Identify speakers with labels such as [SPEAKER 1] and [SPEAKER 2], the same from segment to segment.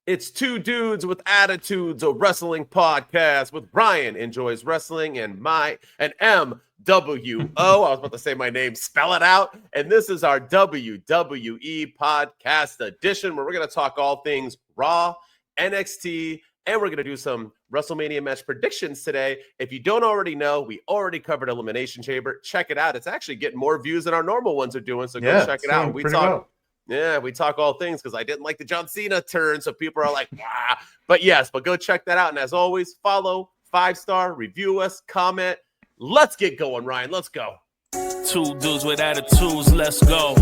[SPEAKER 1] It's Two Dudes with Attitudes, a wrestling podcast with Ryan enjoys wrestling and MWO. I was about to say my name, spell it out. And this is our WWE podcast edition where we're going to talk all things Raw, NXT, and we're going to do some WrestleMania match predictions today. If you don't already know, we already covered Elimination Chamber. Check it out. It's actually getting more views than our normal ones are doing, so go check it out. We talk all things because I didn't like the John Cena turn, so people are like, ah. But go check that out. And as always, follow, 5-star, review us, comment. Let's get going, Ryan. Let's go.
[SPEAKER 2] Two dudes with attitudes, let's go.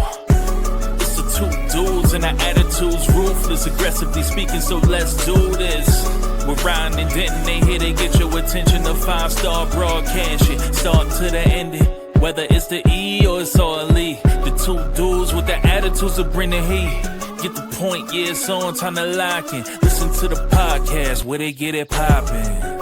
[SPEAKER 2] It's the two dudes and our attitudes, ruthless, aggressively speaking, so let's do this. We're Ryan and Denton, they here to get your attention. The 5-star broadcast shit, start to the ending. Whether it's the E or it's all Lee, the two dudes with the attitudes of bring the heat. Get the point, yeah, it's on, time to lock in. Listen to the podcast where they get it poppin'.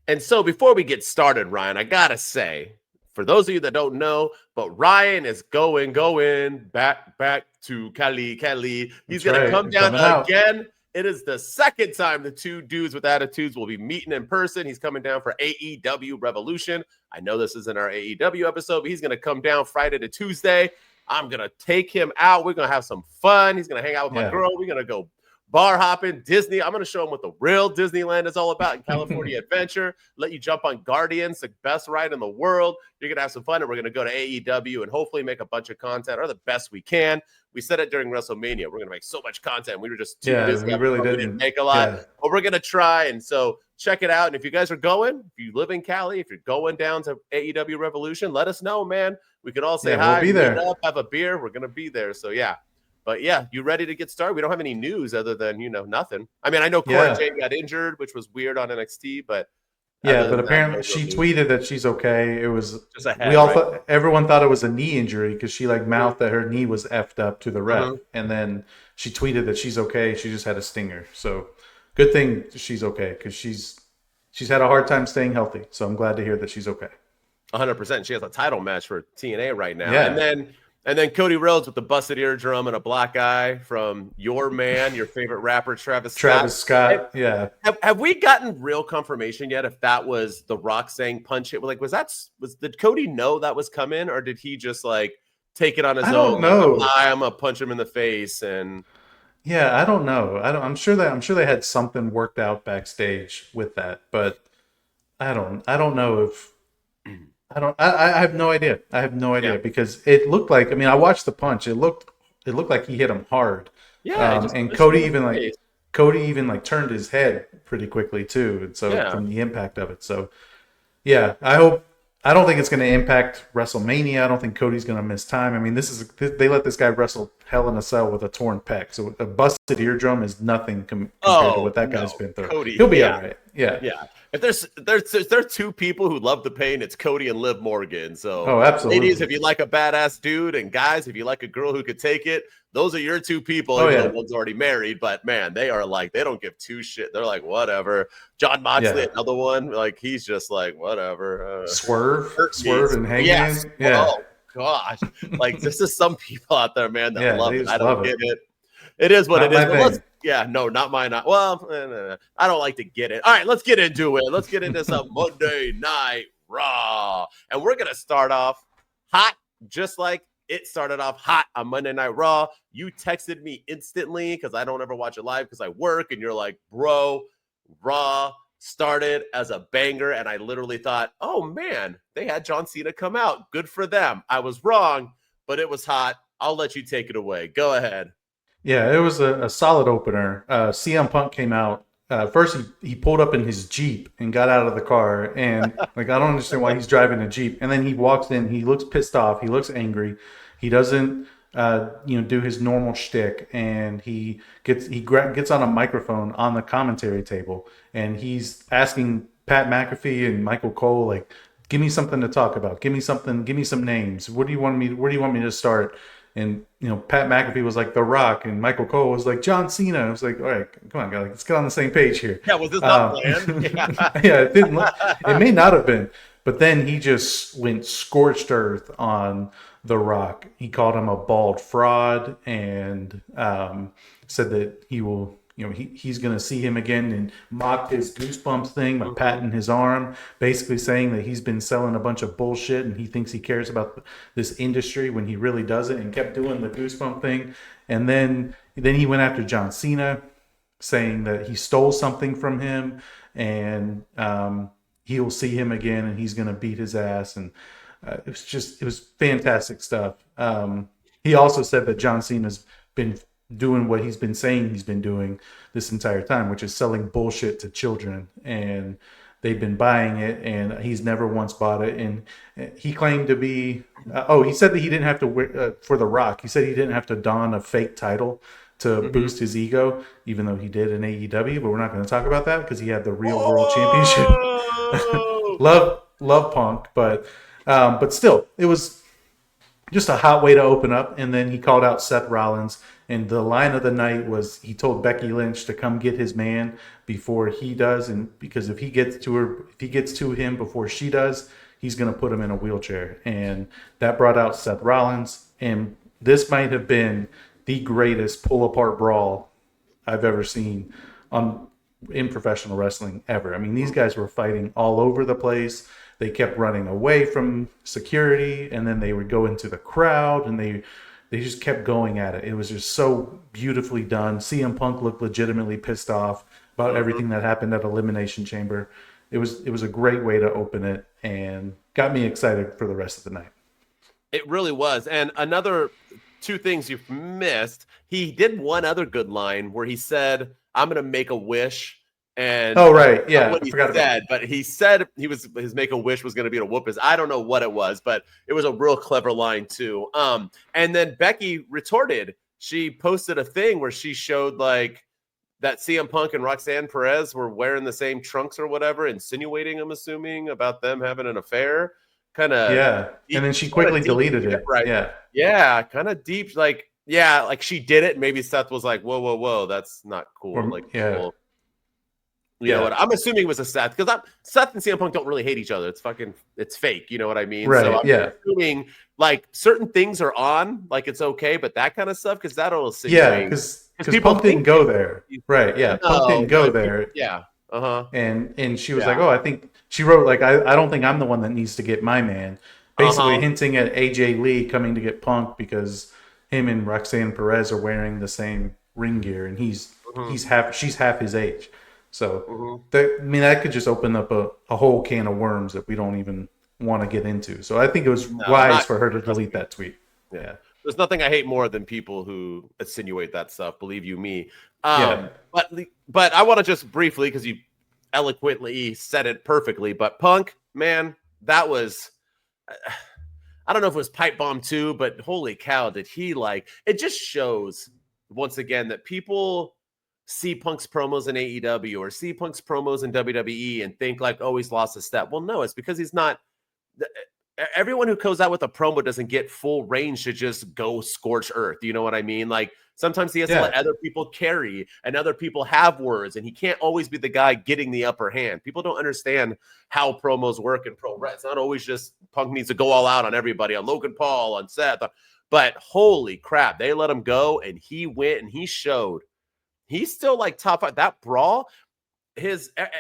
[SPEAKER 1] And so before we get started, Ryan, I gotta say, for those of you that don't know, but Ryan is going back to Cali. He's going to come down again. It is the second time the two dudes with attitudes will be meeting in person. He's coming down for AEW Revolution. I know this isn't our AEW episode, but he's going to come down Friday to Tuesday. I'm going to take him out. We're going to have some fun. He's going to hang out with my girl. We're going to go bar hopping, Disney. I'm going to show him what the real Disneyland is all about in California Adventure. Let you jump on Guardians, the best ride in the world. You're going to have some fun, and we're going to go to AEW and hopefully make a bunch of content, or the best we can. We said it during WrestleMania. We're going to make so much content. We were just too busy.
[SPEAKER 3] We really didn't
[SPEAKER 1] make a lot, but we're going to try. And so check it out. And if you guys are going, if you live in Cali, if you're going down to AEW Revolution, let us know, man. We can all say hi.
[SPEAKER 3] We'll be there.
[SPEAKER 1] Up, have a beer. We're going to be there. So, yeah. But, yeah, you ready to get started? We don't have any news other than, nothing. I mean, I know Cora Jade got injured, which was weird on NXT, but
[SPEAKER 3] but apparently she tweeted that she's okay. It was
[SPEAKER 1] just a head,
[SPEAKER 3] everyone thought it was a knee injury because she mouthed that her knee was effed up to the ref, and then she tweeted that she's okay. She just had a stinger, so good thing she's okay because she's had a hard time staying healthy. So I'm glad to hear that she's okay.
[SPEAKER 1] 100%. She has a title match for TNA right now, and then Cody Rhodes with the busted eardrum and a black eye from your favorite rapper, Travis
[SPEAKER 3] Scott.
[SPEAKER 1] Have we gotten real confirmation yet if that was The Rock saying punch it? Like, did Cody know that was coming, or did he just take it on his own?
[SPEAKER 3] I don't know.
[SPEAKER 1] I'm gonna punch him in the face and.
[SPEAKER 3] Yeah, I don't know. I'm sure they had something worked out backstage with that, but I don't know if. I have no idea. Because it looked like, I watched the punch. It looked like he hit him hard.
[SPEAKER 1] Yeah.
[SPEAKER 3] And Cody even turned his head pretty quickly too. And so from the impact of it. So yeah, I don't think it's going to impact WrestleMania. I don't think Cody's going to miss time. They let this guy wrestle Hell in a Cell with a torn pec. So a busted eardrum is nothing compared to what that guy's been through.
[SPEAKER 1] Cody,
[SPEAKER 3] he'll be all right. Yeah.
[SPEAKER 1] If there's two people who love the pain, it's Cody and Liv Morgan. So,
[SPEAKER 3] absolutely.
[SPEAKER 1] Ladies, if you like a badass dude, and guys, if you like a girl who could take it, those are your two people. One's already married, but man, they are they don't give two shit. They're like, whatever. John Moxley, another one, he's just whatever.
[SPEAKER 3] Swerve and Hangman.
[SPEAKER 1] Yes. Yeah. Oh gosh, this is some people out there, man, that love it. I don't get it. It is what it is. Not mine. Well, I don't like to get it. All right, let's get into it. Let's get into some Monday Night Raw. And we're going to start off hot, just like it started off hot on Monday Night Raw. You texted me instantly because I don't ever watch it live because I work. And you're like, bro, Raw started as a banger. And I literally thought, oh, man, they had John Cena come out. Good for them. I was wrong, but it was hot. I'll let you take it away. Go ahead.
[SPEAKER 3] Yeah, it was a solid opener. CM Punk came out. First, he pulled up in his Jeep and got out of the car. And I don't understand why he's driving a Jeep. And then he walks in. He looks pissed off. He looks angry. He doesn't, do his normal shtick. And he gets on a microphone on the commentary table. And he's asking Pat McAfee and Michael Cole, give me something to talk about. Give me something. Give me some names. Where do you want me to start? And, Pat McAfee was like The Rock, and Michael Cole was like John Cena. I was like, all right, come on, guys, let's get on the same page here.
[SPEAKER 1] Yeah, was this not planned?
[SPEAKER 3] It may not have been. But then he just went scorched earth on The Rock. He called him a bald fraud and said that he will, he's going to see him again, and mocked his Goosebumps thing by patting his arm, basically saying that he's been selling a bunch of bullshit and he thinks he cares about this industry when he really doesn't, and kept doing the Goosebump thing. And then he went after John Cena, saying that he stole something from him, and he'll see him again and he's going to beat his ass. And it was fantastic stuff. He also said that John Cena's been doing what he's been saying he's been doing this entire time, which is selling bullshit to children, and they've been buying it, and he's never once bought it. And he claimed to be he said that he didn't have to wear for The Rock, he said he didn't have to don a fake title to boost his ego, even though he did in AEW, but we're not going to talk about that because he had the real world championship. love Punk, but still, it was just a hot way to open up. And then he called out Seth Rollins, and the line of the night was he told Becky Lynch to come get his man before he does, and because if he gets to him before she does, he's going to put him in a wheelchair. And that brought out Seth Rollins, and this might have been the greatest pull-apart brawl I've ever seen in professional wrestling ever. I mean, these guys were fighting all over the place. They kept running away from security, and then they would go into the crowd, and they just kept going at it. It was just so beautifully done. CM Punk looked legitimately pissed off about everything that happened at Elimination Chamber. It was a great way to open it, and got me excited for the rest of the night.
[SPEAKER 1] It really was. And another two things you've missed. He did one other good line where he said, "I'm going to make a wish." And
[SPEAKER 3] right, yeah,
[SPEAKER 1] what he said, but he said his make a wish was going to be to whoop his. I don't know what it was, but it was a real clever line too. And then Becky retorted. She posted a thing where she showed like that CM Punk and Roxanne Perez were wearing the same trunks or whatever, insinuating, I'm assuming, about them having an affair. Kind of,
[SPEAKER 3] yeah. And then she quickly deleted it. Right.
[SPEAKER 1] Yeah, kind of deep. Like she did it. Maybe Seth was like, "Whoa, that's not cool." Cool. You know what? I'm assuming it was a Seth, because Seth and CM Punk don't really hate each other. It's fake. You know what I mean?
[SPEAKER 3] Right.
[SPEAKER 1] So I'm assuming like certain things are on, like it's okay, but that kind of stuff, because that'll
[SPEAKER 3] because Punk didn't go there. Right. Yeah. Punk didn't go there.
[SPEAKER 1] Yeah.
[SPEAKER 3] And she was like, "Oh, I think," she wrote like, I don't think I'm the one that needs to get my man," basically hinting at AJ Lee coming to get Punk because him and Roxanne Perez are wearing the same ring gear, and she's half his age. So that could just open up a whole can of worms that we don't even want to get into. So I think it was wise for her to delete that tweet.
[SPEAKER 1] Yeah. There's nothing I hate more than people who insinuate that stuff. Believe you me. But I want to just briefly, because you eloquently said it perfectly, but Punk, man, that was, I don't know if it was pipe bomb too, but holy cow, did he it just shows once again that people see Punk's promos in AEW or see Punk's promos in WWE and think like, oh, he's lost a step. Well, no, it's because he's not. Everyone who goes out with a promo doesn't get full range to just go scorch earth. You know what I mean? Like sometimes he has to let other people carry, and other people have words, and he can't always be the guy getting the upper hand. People don't understand how promos work in pro wrestling. It's not always just Punk needs to go all out on everybody, on Logan Paul, on Seth. But holy crap, they let him go, and he went and he showed. He's still like top five. That brawl,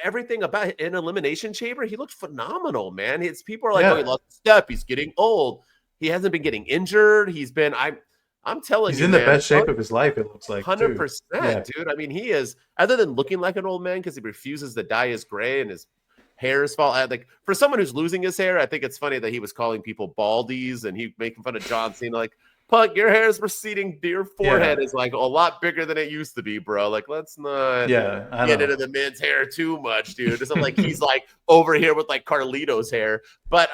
[SPEAKER 1] everything about an Elimination Chamber, he looked phenomenal, man. His people are like, oh, he lost a step. He's getting old. He hasn't been getting injured. He's been, I'm telling you,
[SPEAKER 3] he's in the best shape of his life, it looks like.
[SPEAKER 1] 100%, dude. I mean, he is, other than looking like an old man because he refuses to dye his gray and his hair is falling. Like for someone who's losing his hair, I think it's funny that he was calling people baldies and he making fun of John Cena, like, Punk, your hair is receding. Your forehead is like a lot bigger than it used to be, bro. Like, let's not get into the men's hair too much, dude. It's not like he's like over here with like Carlito's hair. But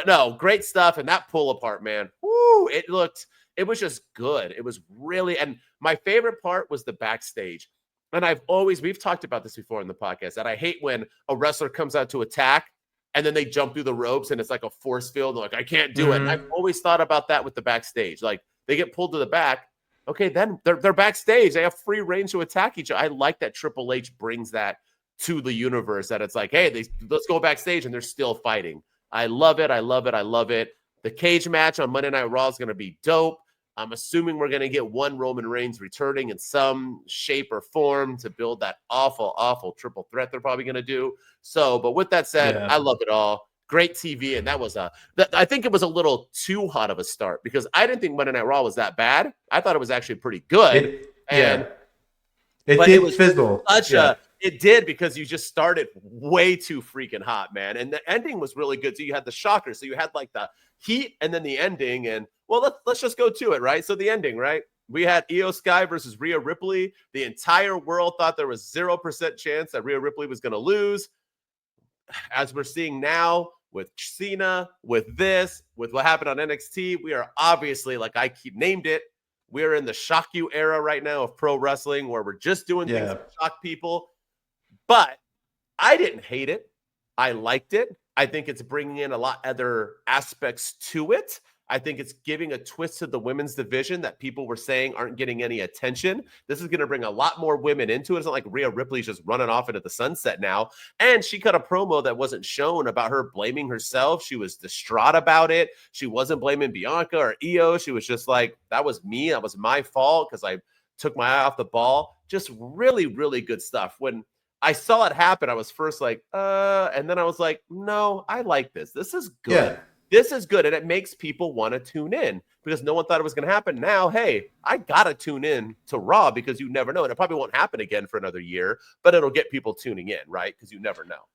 [SPEAKER 1] no, great stuff. And that pull apart, man. Woo! It was just good. It was really, and my favorite part was the backstage. And we've talked about this before in the podcast, that I hate when a wrestler comes out to attack and then they jump through the ropes and it's like a force field. They're like, I can't do it. And I've always thought about that with the backstage. Like they get pulled to the back. Okay, then they're backstage. They have free range to attack each other. I like that Triple H brings that to the universe that it's like, hey, let's go backstage and they're still fighting. I love it. I love it. I love it. The cage match on Monday Night Raw is going to be dope. I'm assuming we're going to get one Roman Reigns returning in some shape or form to build that awful, awful triple threat they're probably going to do. So, but with that said, I love it all. Great TV. And I think it was a little too hot of a start because I didn't think Monday Night Raw was that bad. I thought it was actually pretty good.
[SPEAKER 3] It did fizzle.
[SPEAKER 1] It did because you just started way too freaking hot, man. And the ending was really good. So you had the shocker. So you had like the heat and then the ending. And well, let's just go to it, right? So the ending, right? We had Iyo Sky versus Rhea Ripley. The entire world thought there was 0% chance that Rhea Ripley was going to lose. As we're seeing now with Cena, with what happened on NXT, we are obviously, like I named it, we're in the shock you era right now of pro wrestling where we're just doing things to shock people. But I didn't hate it. I liked it. I think it's bringing in a lot other aspects to it. I think it's giving a twist to the women's division that people were saying aren't getting any attention. This is going to bring a lot more women into it. It's not like Rhea Ripley's just running off into the sunset now. And she cut a promo that wasn't shown about her blaming herself. She was distraught about it. She wasn't blaming Bianca or Iyo. She was just like, that was me. That was my fault because I took my eye off the ball. Just really, really good stuff. When I saw it happen, I was first like, and then I was like, no, I like this. This is good. Yeah. This is good, and it makes people want to tune in because no one thought it was going to happen. Now, hey, I got to tune in to Raw because you never know. And it probably won't happen again for another year, but it'll get people tuning in, right? Because you never know.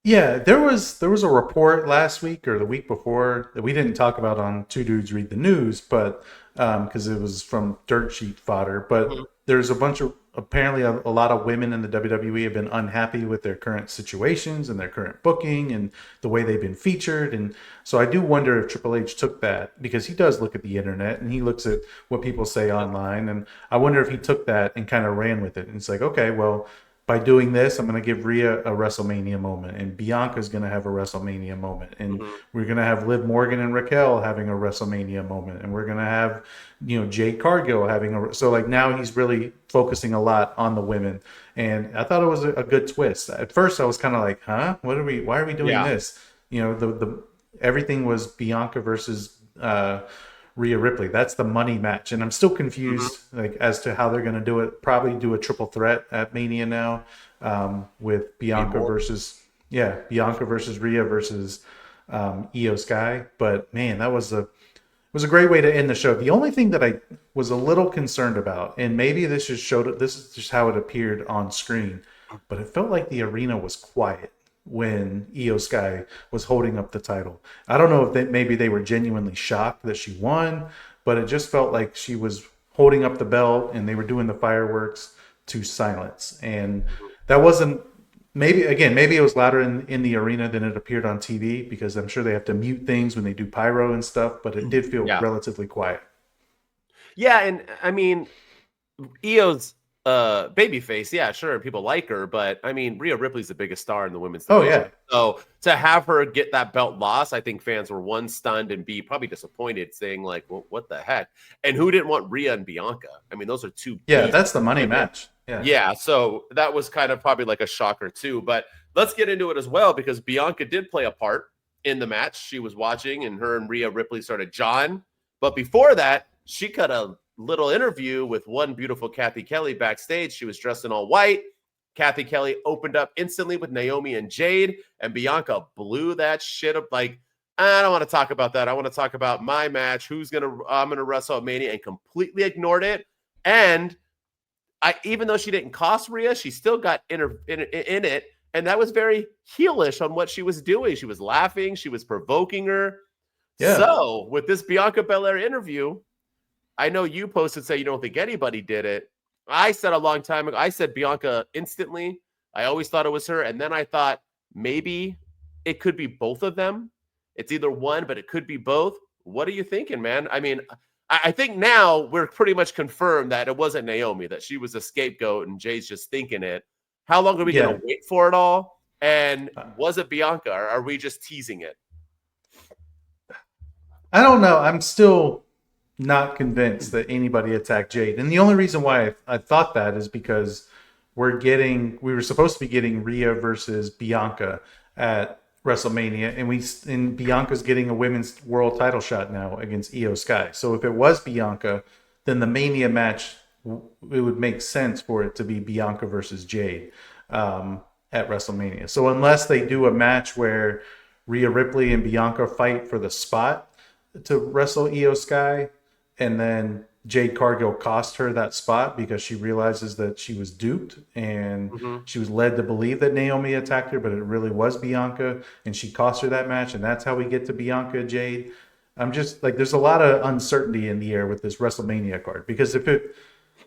[SPEAKER 3] Yeah, there was a report last week or the week before that we didn't talk about on Two Dudes Read the News, but because it was from dirt sheet fodder. But there's apparently a lot of women in the WWE have been unhappy with their current situations and their current booking and the way they've been featured. And so I do wonder if Triple H took that because he does look at the internet and he looks at what people say online. And I wonder if he took that and kind of ran with it. And it's like, okay, well, by doing this, I'm going to give Rhea a WrestleMania moment, and Bianca's going to have a WrestleMania moment, and we're going to have Liv Morgan and Raquel having a WrestleMania moment, and we're going to have, Jade Cargill having so like now he's really focusing a lot on the women, and I thought it was a good twist. At first, I was kind of like, huh, why are we doing this? The everything was Bianca versus Rhea Ripley. That's the money match. And I'm still confused as to how they're going to do it. Probably do a triple threat at Mania now with Bianca versus Rhea versus Iyo Sky. But man, that was a great way to end the show. The only thing that I was a little concerned about, and maybe this is just how it appeared on screen, but it felt like the arena was quiet when Iyo Sky was holding up the title. I don't know if maybe they were genuinely shocked that she won, but it just felt like she was holding up the belt and they were doing the fireworks to silence. And that wasn't, maybe it was louder in the arena than it appeared on TV because I'm sure they have to mute things when they do pyro and stuff, but it did feel relatively quiet.
[SPEAKER 1] Yeah, and I mean, Io's babyface, yeah, sure, people like her, but I mean, Rhea Ripley's the biggest star in the women's division.
[SPEAKER 3] Oh yeah.
[SPEAKER 1] So to have her get that belt lost, I think fans were one, stunned, and B, probably disappointed, saying like, well, what the heck? And who didn't want Rhea and Bianca? I mean, those are two.
[SPEAKER 3] Yeah, that's the money match.
[SPEAKER 1] Yeah, so that was kind of probably like a shocker too. But let's get into it as well because Bianca did play a part in the match. She was watching, and her and Rhea Ripley started jawing. But before that, she cut a little interview with one beautiful Kathy Kelly backstage. She was dressed in all white. Kathy Kelly opened up instantly with Naomi and Jade, and Bianca blew that shit up. Like, I don't want to talk about that. I want to talk about my match. I'm gonna wrestle at Mania, and completely ignored it. And even though she didn't cost Rhea, she still got in it, and that was very heelish on what she was doing. She was laughing. She was provoking her. Yeah. So with this Bianca Belair interview, I know you posted say you don't think anybody did it. I said a long time ago, I said Bianca instantly. I always thought it was her. And then I thought maybe it could be both of them. It's either one, but it could be both. What are you thinking, man? I mean, I think now we're pretty much confirmed that it wasn't Naomi, that she was a scapegoat and Jay's just thinking it. How long are we going to wait for it all? And was it Bianca, or are we just teasing it?
[SPEAKER 3] I don't know. I'm still not convinced that anybody attacked Jade. And the only reason why I thought that is because we were supposed to be getting Rhea versus Bianca at WrestleMania, and Bianca's getting a women's world title shot now against Iyo Sky. So if it was Bianca, then the Mania match, it would make sense for it to be Bianca versus Jade at WrestleMania. So unless they do a match where Rhea Ripley and Bianca fight for the spot to wrestle Iyo Sky, and then Jade Cargill cost her that spot because she realizes that she was duped and she was led to believe that Naomi attacked her, but it really was Bianca, and she cost her that match, and that's how we get to Bianca Jade. I'm just like, there's a lot of uncertainty in the air with this WrestleMania card, because if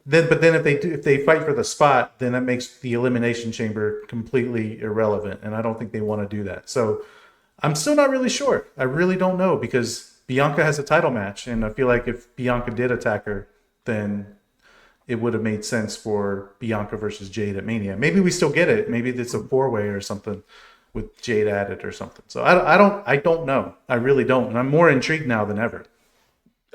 [SPEAKER 3] they fight for the spot, then that makes the Elimination Chamber completely irrelevant, and I don't think they want to do that. So I'm still not really sure. I really don't know, because Bianca has a title match, and I feel like if Bianca did attack her, then it would have made sense for Bianca versus Jade at Mania. Maybe we still get it. Maybe it's a 4-way or something with Jade added or something. So I don't know. I really don't. And I'm more intrigued now than ever.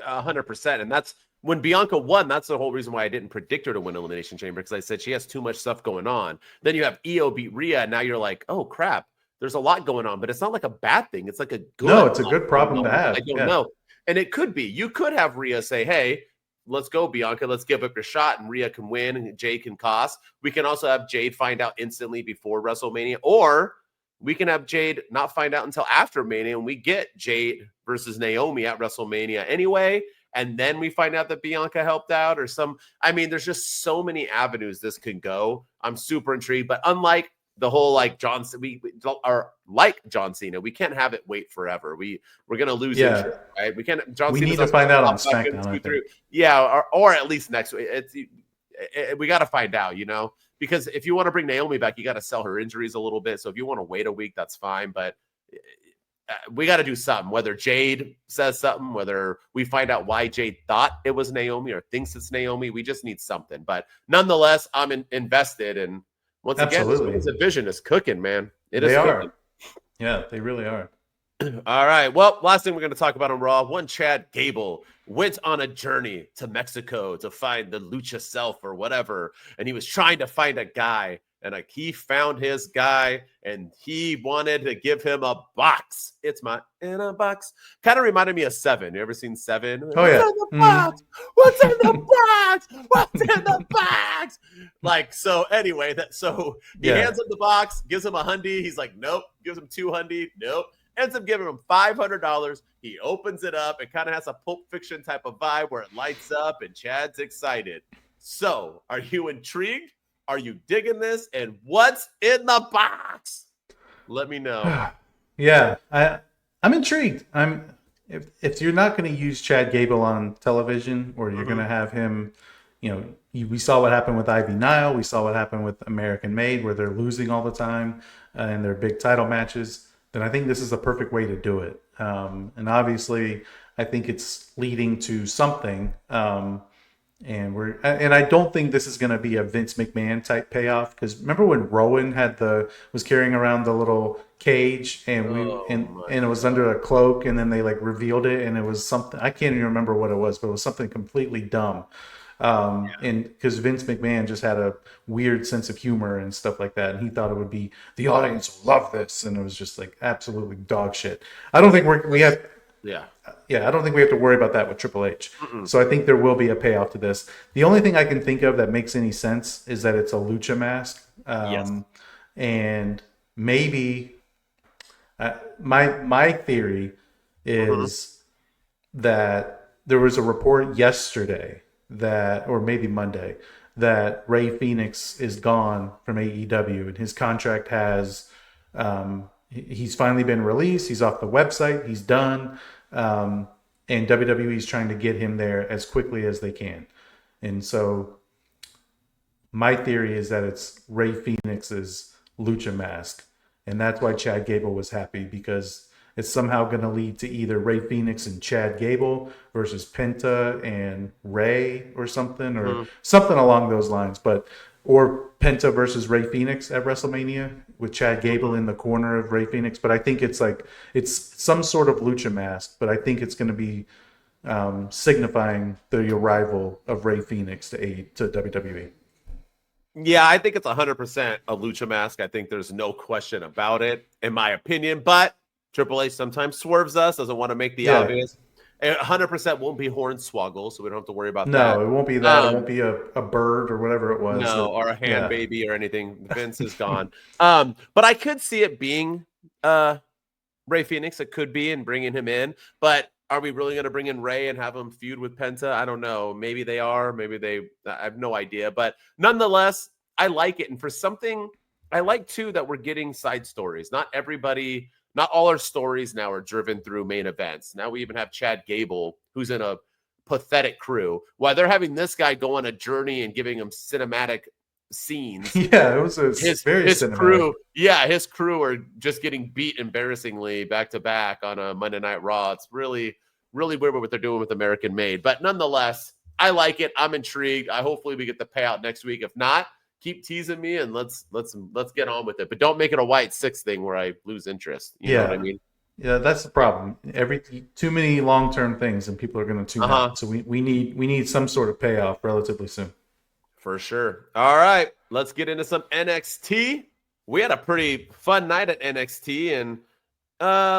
[SPEAKER 1] 100%. And that's when Bianca won. That's the whole reason why I didn't predict her to win Elimination Chamber, because I said she has too much stuff going on. Then you have Iyo beat Rhea, and now you're like, oh crap. There's a lot going on, but it's not like a bad thing. It's like a good.
[SPEAKER 3] No, it's a good problem to have.
[SPEAKER 1] I don't know. And it could be. You could have Rhea say, hey, let's go, Bianca. Let's give up your shot, and Rhea can win, and Jade can cost. We can also have Jade find out instantly before WrestleMania, or we can have Jade not find out until after Mania, and we get Jade versus Naomi at WrestleMania anyway, and then we find out that Bianca helped out or some. I mean, there's just so many avenues this could go. I'm super intrigued, but unlike the whole like we are like John Cena, we can't have it wait forever. We're gonna lose interest, right? We can't.
[SPEAKER 3] We need to find out on SmackDown.
[SPEAKER 1] Or at least next week. We got to find out, because if you want to bring Naomi back, you got to sell her injuries a little bit. So if you want to wait a week, that's fine. But we got to do something. Whether Jade says something, whether we find out why Jade thought it was Naomi or thinks it's Naomi, we just need something. But nonetheless, I'm invested in. Once again, this division is cooking, man. They are.
[SPEAKER 3] Yeah, they really are.
[SPEAKER 1] All right. Well, last thing we're going to talk about on Raw. One Chad Gable went on a journey to Mexico to find the Lucha self or whatever. And he was trying to find a guy. And he found his guy, and he wanted to give him a box. It's my in a box. Kind of reminded me of Seven. You ever seen Seven?
[SPEAKER 3] Oh, yeah.
[SPEAKER 1] What's in the box? What's in the box? What's in the box? Like, so anyway, he hands him the box, gives him $100. He's like, nope. Gives him $200. Nope. Ends up giving him $500. He opens it up. It kind of has a Pulp Fiction type of vibe where it lights up, and Chad's excited. So, are you intrigued? Are you digging this? And what's in the box? Let me know.
[SPEAKER 3] Yeah, I'm intrigued. If you're not going to use Chad Gable on television, or you're going to have him, we saw what happened with Ivy Nile. We saw what happened with American Made, where they're losing all the time in their big title matches. Then I think this is the perfect way to do it. And obviously, I think it's leading to something. And I don't think this is going to be a Vince McMahon type payoff, because remember when Rowan was carrying around the little cage and it was under a cloak, and then they like revealed it, and it was something, I can't even remember what it was, but it was something completely dumb. And because Vince McMahon just had a weird sense of humor and stuff like that, and he thought it would be, the audience will love this, and it was just like absolutely dog shit. I don't think I don't think we have to worry about that with Triple H. So I think there will be a payoff to this. The only thing I can think of that makes any sense is that it's a lucha mask. And maybe my theory is that there was a report yesterday or maybe Monday, that Rey Fenix is gone from AEW, and his contract has he's finally been released. He's off the website. He's done. And WWE is trying to get him there as quickly as they can. And so my theory is that it's Rey Fenix's lucha mask. And that's why Chad Gable was happy, because it's somehow going to lead to either Rey Fenix and Chad Gable versus Penta and Rey or something, or something along those lines. Or Penta versus Rey Fenix at WrestleMania with Chad Gable in the corner of Rey Fenix. But I think it's some sort of lucha mask, but I think it's going to be signifying the arrival of Rey Fenix to WWE.
[SPEAKER 1] Yeah, I think it's 100% a lucha mask. I think there's no question about it, in my opinion. But Triple H sometimes swerves us, doesn't want to make the obvious. 100% won't be Hornswoggle, so we don't have to worry about that.
[SPEAKER 3] No, it won't be that. It won't be a bird or whatever it was.
[SPEAKER 1] No, or a hand baby or anything. Vince is gone. But I could see it being Rey Fenix. It could be, and bringing him in. But are we really going to bring in Rey and have him feud with Penta? I don't know. Maybe they are. Maybe I have no idea. But nonetheless, I like it. And for something, I like too that we're getting side stories. Not all our stories now are driven through main events. Now we even have Chad Gable, who's in a pathetic crew, while they're having this guy go on a journey and giving him cinematic scenes.
[SPEAKER 3] Yeah, it was very
[SPEAKER 1] his
[SPEAKER 3] cinematic.
[SPEAKER 1] crew. Yeah, his crew are just getting beat embarrassingly back to back on a Monday Night Raw. It's really, really weird what they're doing with American Made. But nonetheless, I like it. I'm intrigued. Hopefully we get the payout next week. If not, keep teasing me and let's get on with it. But don't make it a white 6 thing where I lose interest. You know what I mean?
[SPEAKER 3] Yeah, that's the problem. Too many long-term things and people are going to tune out. So we need some sort of payoff relatively soon.
[SPEAKER 1] For sure. All right, let's get into some NXT. We had a pretty fun night at NXT, and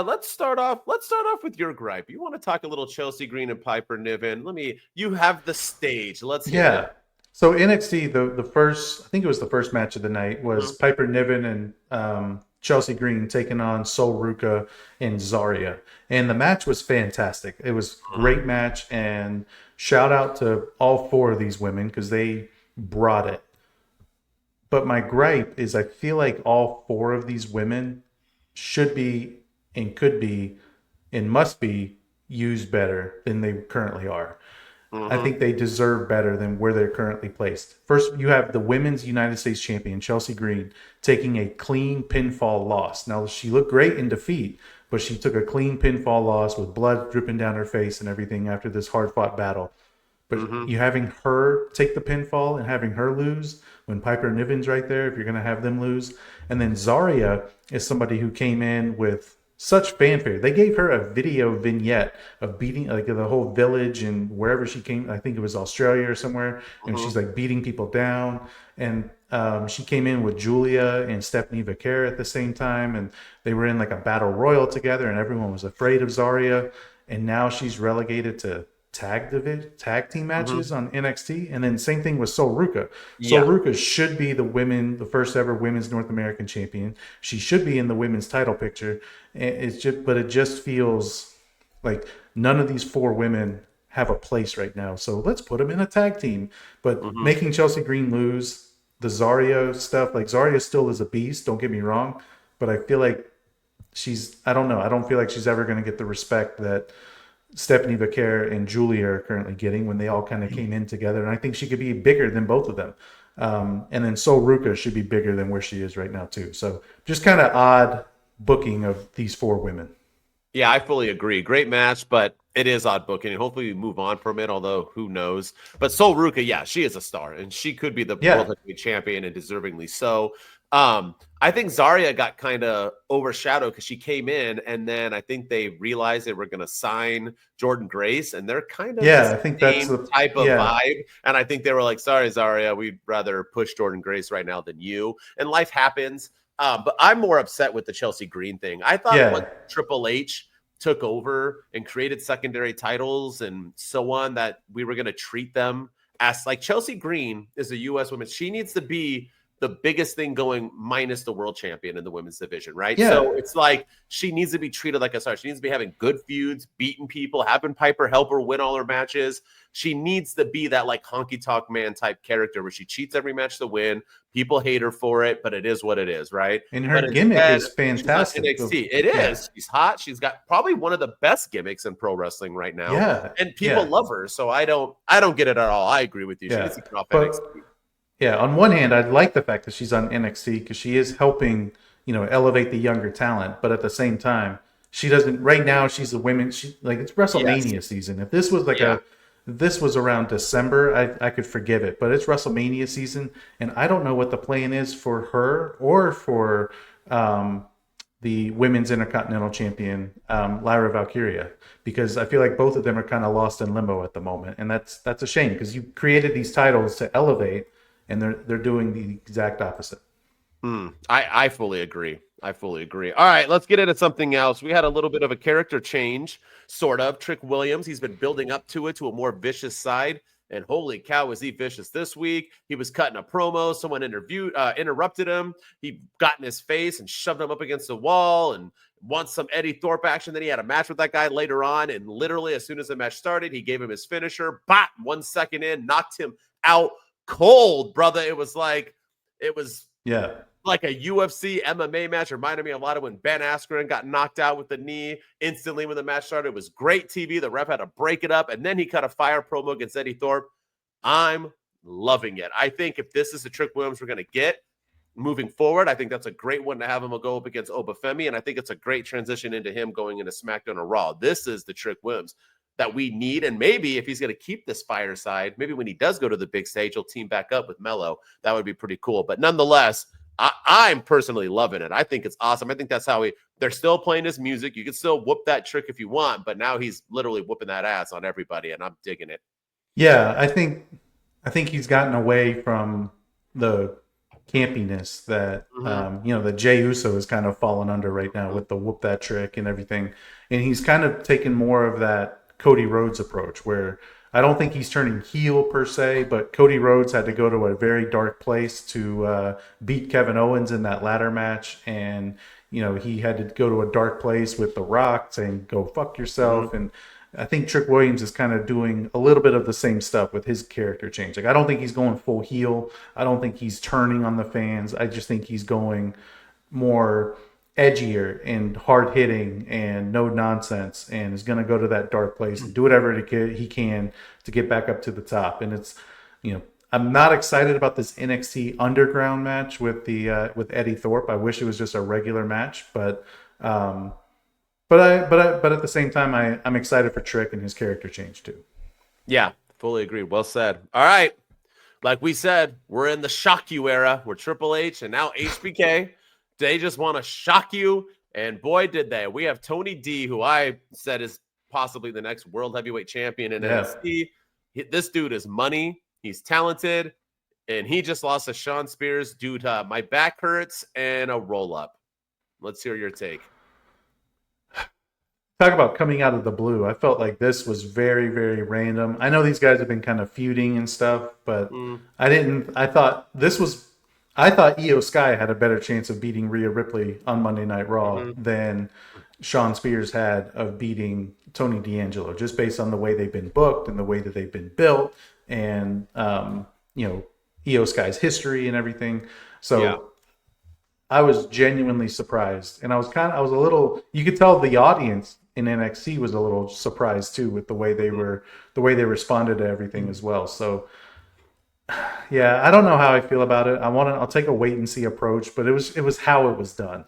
[SPEAKER 1] let's start off with your gripe. You want to talk a little Chelsea Green and Piper Niven? You have the stage. Let's hear it.
[SPEAKER 3] So NXT, the first, I think it was the first match of the night, was Piper Niven and Chelsea Green taking on Sol Ruca and Zaria. And the match was fantastic. It was a great match, and shout out to all 4 of these women because they brought it. But my gripe is I feel like all 4 of these women should be and could be and must be used better than they currently are. I think they deserve better than where they're currently placed. First, you have the Women's United States Champion, Chelsea Green, taking a clean pinfall loss. Now, she looked great in defeat, but she took a clean pinfall loss with blood dripping down her face and everything after this hard-fought battle. But you having her take the pinfall and having her lose when Piper Niven's right there, if you're going to have them lose. And then Zaria is somebody who came in with such fanfare. They gave her a video vignette of beating like the whole village and wherever she came. I think it was Australia or somewhere. And she's like beating people down. And she came in with Julia and Stephanie Vaquer at the same time. And they were in like a battle royal together and everyone was afraid of Zaria. And now she's relegated to tag team matches on NXT. And then same thing with Sol Ruca. Sol Ruca should be the first ever women's North American champion. She should be in the women's title picture. But it just feels like none of these 4 women have a place right now. So let's put them in a tag team. But making Chelsea Green lose, the Zaria stuff, like Zaria still is a beast, don't get me wrong. But I feel like I don't know. I don't feel like she's ever going to get the respect that Stephanie Vaquer and Julia are currently getting when they all kind of came in together. And I think she could be bigger than both of them. And then Sol Ruca should be bigger than where she is right now too. So just kind of odd booking of these 4 women.
[SPEAKER 1] Yeah, I fully agree. Great match, but it is odd booking. And hopefully we move on from it, although who knows. But Sol Ruca, yeah, she is a star. And she could be the World Heavyweight Champion and deservingly so. I think Zaria got kind of overshadowed because she came in and then I think they realized they were going to sign Jordan Grace and they're kind of
[SPEAKER 3] I think that's the
[SPEAKER 1] type of vibe. And I think they were like, sorry, Zaria, we'd rather push Jordan Grace right now than you. And life happens. But I'm more upset with the Chelsea Green thing. I thought when Triple H took over and created secondary titles and so on, that we were going to treat them as like Chelsea Green is a U.S. woman. She needs to be the biggest thing going minus the world champion in the women's division, right?
[SPEAKER 3] Yeah.
[SPEAKER 1] So it's like she needs to be treated like a star. She needs to be having good feuds, beating people, having Piper help her win all her matches. She needs to be that like honky tonk man type character where she cheats every match to win. People hate her for it, but it is what it is, right?
[SPEAKER 3] And her gimmick is fantastic.
[SPEAKER 1] NXT. It is. She's hot. She's got probably one of the best gimmicks in pro wrestling right now.
[SPEAKER 3] Yeah.
[SPEAKER 1] And people love her. So I don't get it at all. I agree with you. She needs to get off NXT.
[SPEAKER 3] Yeah, on one hand, I like the fact that she's on NXT because she is helping, elevate the younger talent. But at the same time, she doesn't. Right now, she's a women. It's WrestleMania season. If this was this was around December, I could forgive it. But it's WrestleMania season, and I don't know what the plan is for her or for the women's Intercontinental Champion, Lyra Valkyria, because I feel like both of them are kind of lost in limbo at the moment, and that's a shame because you created these titles to elevate. and they're doing the exact opposite.
[SPEAKER 1] I fully agree. I fully agree. All right, let's get into something else. We had a little bit of a character change, sort of. Trick Williams, he's been building up to it, to a more vicious side. And holy cow, was he vicious this week? He was cutting a promo. Someone interrupted him. He got in his face and shoved him up against the wall and wants some Eddie Thorpe action. Then he had a match with that guy later on. And literally, as soon as the match started, he gave him his finisher. Bop, 1 second in, knocked him out cold, brother. It was like a UFC MMA match. Reminded me a lot of when Ben Askren got knocked out with the knee instantly when the match started. It was great TV. The ref had to break it up, and then he cut a fire promo against Eddie Thorpe. I'm loving it. I think if this is the Trick Williams we're going to get moving forward, I think that's a great one to have him go up against Obafemi, and I think it's a great transition into him going into SmackDown or Raw. This is the Trick Williams that we need, and maybe if he's going to keep this fireside, maybe when he does go to the big stage, he'll team back up with Mello. That would be pretty cool. But nonetheless, I'm personally loving it. I think it's awesome. I think that's how they're still playing his music. You can still whoop that trick if you want, but now he's literally whooping that ass on everybody, and I'm digging it.
[SPEAKER 3] Yeah, I think he's gotten away from the campiness that the Jey Uso is kind of fallen under right now with the whoop that trick and everything, and he's kind of taken more of that Cody Rhodes approach, where I don't think he's turning heel per se, but Cody Rhodes had to go to a very dark place to beat Kevin Owens in that ladder match, and he had to go to a dark place with The Rock saying "Go fuck yourself," and I think Trick Williams is kind of doing a little bit of the same stuff with his character change. Like, I don't think he's going full heel. I don't think he's turning on the fans. I just think he's going more edgier and hard hitting and no nonsense, and is going to go to that dark place and do whatever he can to get back up to the top. And it's, I'm not excited about this NXT Underground match with Eddie Thorpe. I wish it was just a regular match, but at the same time, I'm excited for Trick and his character change too.
[SPEAKER 1] Yeah, fully agreed. Well said. All right, like we said, we're in the shock you era. We're Triple H and now HBK. They just want to shock you, and boy, did they. We have Tony D, who I said is possibly the next world heavyweight champion in NXT. This dude is money. He's talented, and he just lost to Shawn Spears due to my back hurts and a roll-up. Let's hear your take.
[SPEAKER 3] Talk about coming out of the blue. I felt like this was very, very random. I know these guys have been kind of feuding and stuff, but I thought Iyo Sky had a better chance of beating Rhea Ripley on Monday Night Raw than Shawn Spears had of beating Tony D'Angelo, just based on the way they've been booked and the way that they've been built, and Iyo Sky's history and everything. So I was genuinely surprised, and I was a little. You could tell the audience in NXT was a little surprised too with the way they responded to everything as well. So. Yeah, I don't know how I feel about it. I'll take a wait and see approach, but it was how it was done.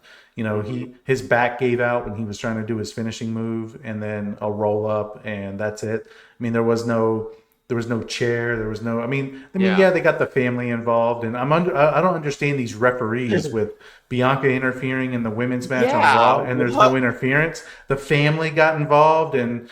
[SPEAKER 3] His back gave out when he was trying to do his finishing move, and then a roll up, and that's it. I mean, there was no chair. There was no. They got the family involved, and I don't understand these referees with Bianca interfering in the women's match on Raw, and there's no interference. The family got involved, and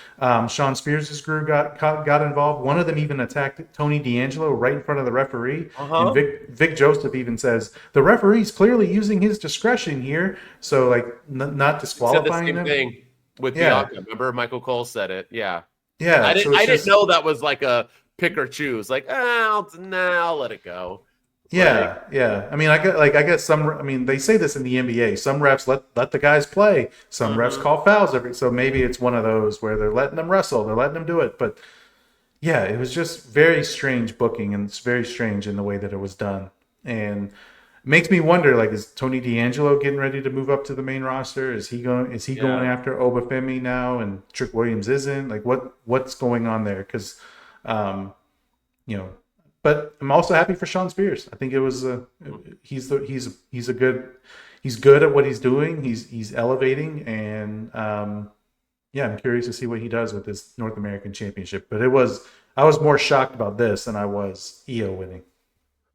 [SPEAKER 3] Shawn Spears' crew got involved. One of them even attacked Tony D'Angelo right in front of the referee. And Vic Joseph even says the referee's clearly using his discretion here, so like not disqualifying
[SPEAKER 1] them. Said the same thing with Bianca. Remember, Michael Cole said it. Yeah.
[SPEAKER 3] Yeah,
[SPEAKER 1] I didn't know that was like a pick or choose. Like, I'll let it go.
[SPEAKER 3] Yeah. I mean, I get some. I mean, they say this in the NBA. Some refs let the guys play. Some refs call fouls so maybe it's one of those where they're letting them wrestle. They're letting them do it. But yeah, it was just very strange booking, and it's very strange in the way that it was done. And it makes me wonder, like, is Tony D'Angelo getting ready to move up to the main roster? Is he going after Obafemi now, and Trick Williams isn't? Like, what's going on there? Because, but I'm also happy for Shawn Spears. I think it was he's good at what he's doing. He's elevating, and I'm curious to see what he does with this North American Championship. But I was more shocked about this than I was Iyo winning.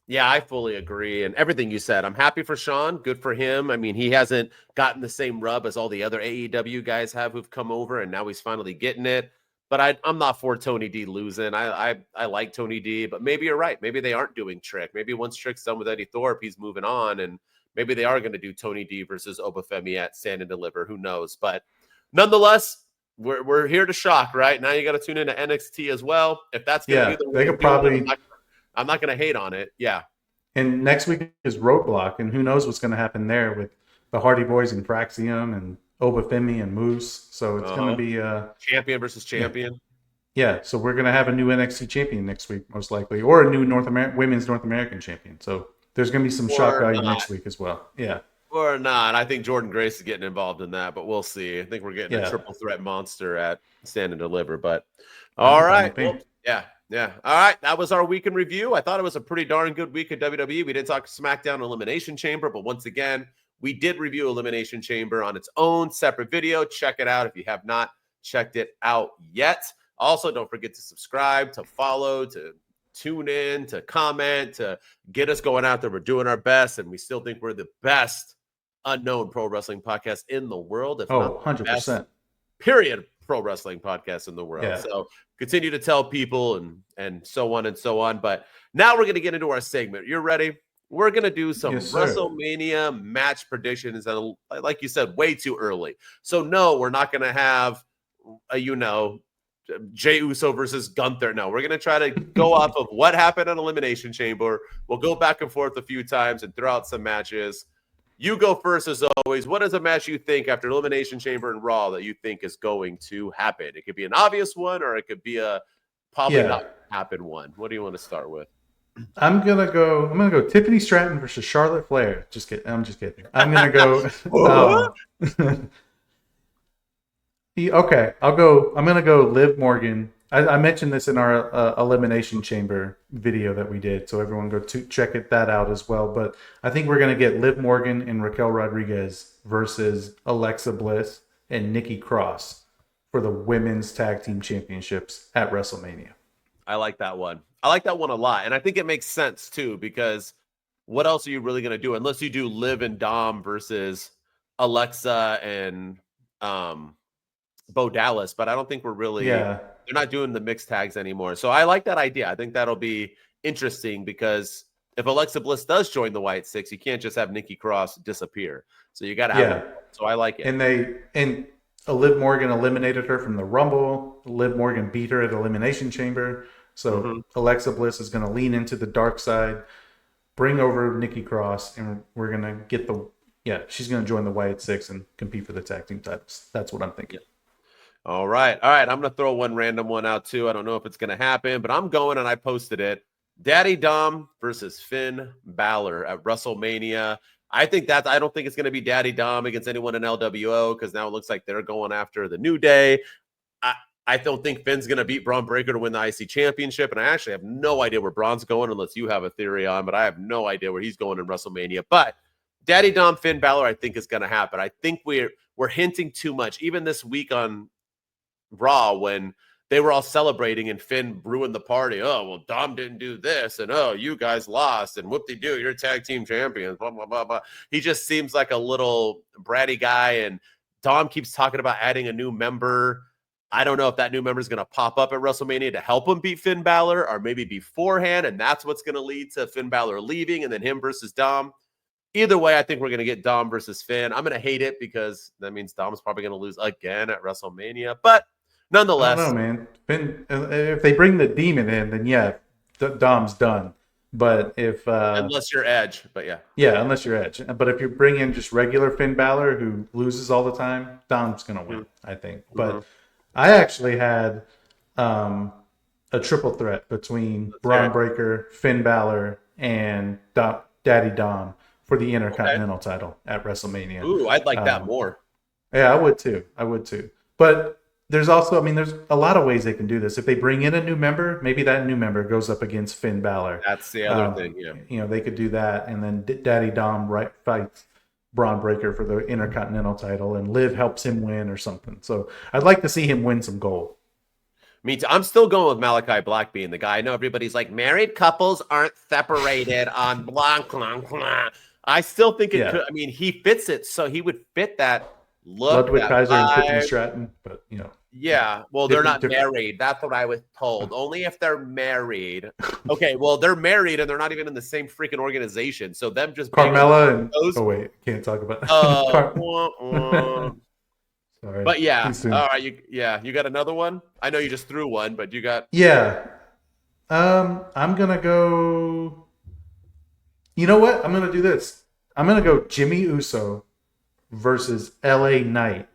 [SPEAKER 1] Yeah, I fully agree. And everything you said, I'm happy for Shawn. Good for him. I mean, he hasn't gotten the same rub as all the other AEW guys have who've come over, and now he's finally getting it. But I'm not for Tony D losing. I like Tony D, but maybe you're right. Maybe they aren't doing Trick. Maybe once Trick's done with Eddie Thorpe, he's moving on, and maybe they are going to do Tony D versus Obafemi at Stand and Deliver. Who knows? But nonetheless, we're here to shock, right? Now you got to tune into NXT as well. If that's going to be the way
[SPEAKER 3] they could probably.
[SPEAKER 1] I'm not going to hate on it. Yeah.
[SPEAKER 3] And next week is Roadblock, and who knows what's going to happen there with the Hardy Boys and Praxium and Obafemi and Moose. So it's going to be
[SPEAKER 1] champion versus champion.
[SPEAKER 3] Yeah, so we're going to have a new NXT champion next week, most likely, or a new women's North American champion. So there's going to be some shock value next week as well. Yeah.
[SPEAKER 1] Or not. I think Jordan Grace is getting involved in that, but we'll see. I think we're getting a triple threat monster at Stand and Deliver. But all right. Well, yeah. All right. That was our week in review. I thought it was a pretty darn good week at WWE. We did talk SmackDown Elimination Chamber, but once again, we did review Elimination Chamber on its own separate video. Check it out if you have not checked it out yet. Also, don't forget to subscribe, to follow, to tune in, to comment, to get us going out there. We're doing our best, and we still think we're the best unknown pro wrestling podcast in the world. If not
[SPEAKER 3] 100%.
[SPEAKER 1] Best, period, pro wrestling podcast in the world. Yeah. So continue to tell people and so on and so on. But now we're going to get into our segment. You're ready? We're going to do some WrestleMania match predictions. And like you said, way too early. So no, we're not going to have, Jey Uso versus Gunther. No, we're going to try to go off of what happened at Elimination Chamber. We'll go back and forth a few times and throw out some matches. You go first as always. What is a match you think after Elimination Chamber and Raw that you think is going to happen? It could be an obvious one or it could be a probably not happen one. What do you want to start with?
[SPEAKER 3] I'm gonna go Tiffany Stratton versus Charlotte Flair. I'm just kidding. I'm gonna go okay, I'm gonna go Liv Morgan. I mentioned this in our Elimination Chamber video that we did, so everyone go check that out as well. But I think we're gonna get Liv Morgan and Raquel Rodriguez versus Alexa Bliss and Nikki Cross for the women's tag team championships at WrestleMania.
[SPEAKER 1] I like that one. I like that one a lot, and I think it makes sense too because what else are you really gonna do unless you do Liv and Dom versus Alexa and Bo Dallas, but I don't think we're really they're not doing the mixed tags anymore. So I like that idea. I think that'll be interesting because if Alexa Bliss does join the White Six, you can't just have Nikki Cross disappear. So you got to have her. So I like it.
[SPEAKER 3] And Liv Morgan eliminated her from the Rumble. Liv Morgan beat her at Elimination Chamber. So Alexa Bliss is going to lean into the dark side, bring over Nikki Cross, and we're going to get she's going to join the White Six and compete for the tag team titles. That's what I'm thinking.
[SPEAKER 1] All right. I'm going to throw one random one out too. I don't know if it's going to happen, but I'm going and I posted it. Daddy Dom versus Finn Balor at WrestleMania. I don't think it's going to be Daddy Dom against anyone in LWO because now it looks like they're going after the New Day. I don't think Finn's going to beat Braun Breaker to win the IC Championship, and I actually have no idea where Braun's going unless you have a theory on, but I have no idea where he's going in WrestleMania. But Daddy Dom, Finn Balor, I think is going to happen. I think we're hinting too much. Even this week on Raw when they were all celebrating and Finn ruined the party. Oh, well, Dom didn't do this, and you guys lost, and whoop-de-doo, you're tag team champions, blah, blah, blah, blah. He just seems like a little bratty guy, and Dom keeps talking about adding a new member. I don't know if that new member is going to pop up at WrestleMania to help him beat Finn Balor or maybe beforehand, and that's what's going to lead to Finn Balor leaving and then him versus Dom. Either way, I think we're going to get Dom versus Finn. I'm going to hate it because that means Dom's probably going to lose again at WrestleMania, but nonetheless.
[SPEAKER 3] I don't know, man. Finn, if they bring the Demon in, then Dom's done. But if
[SPEAKER 1] unless you're Edge, but
[SPEAKER 3] unless you're Edge. But if you bring in just regular Finn Balor who loses all the time, Dom's going to win, I think. But I actually had a triple threat between Braun Breaker, Finn Balor, and Daddy Dom for the Intercontinental title at WrestleMania.
[SPEAKER 1] Ooh, I'd like that more.
[SPEAKER 3] Yeah, I would too. But there's also, there's a lot of ways they can do this. If they bring in a new member, maybe that new member goes up against Finn Balor.
[SPEAKER 1] That's the other thing, yeah.
[SPEAKER 3] They could do that, and then Daddy Dom fights Braun Breaker for the Intercontinental title, and Liv helps him win or something. So I'd like to see him win some gold.
[SPEAKER 1] Me too. I'm still going with Malachi Black being the guy. I know everybody's like, married couples aren't separated on blanc, blanc, blanc. I still think it could. He fits it, so he would fit that look.
[SPEAKER 3] Ludwig Kaiser and Tiffany Stratton, but
[SPEAKER 1] Yeah, well, they're not married. That's what I was told. Only if they're married. Okay, well, they're married and they're not even in the same freaking organization. So them just
[SPEAKER 3] Carmella and oh wait, can't talk about
[SPEAKER 1] Sorry. But yeah, all right. You got another one? I know you just threw one, but you got
[SPEAKER 3] I'm gonna go. You know what? I'm gonna do this. I'm gonna go Jimmy Uso versus LA Knight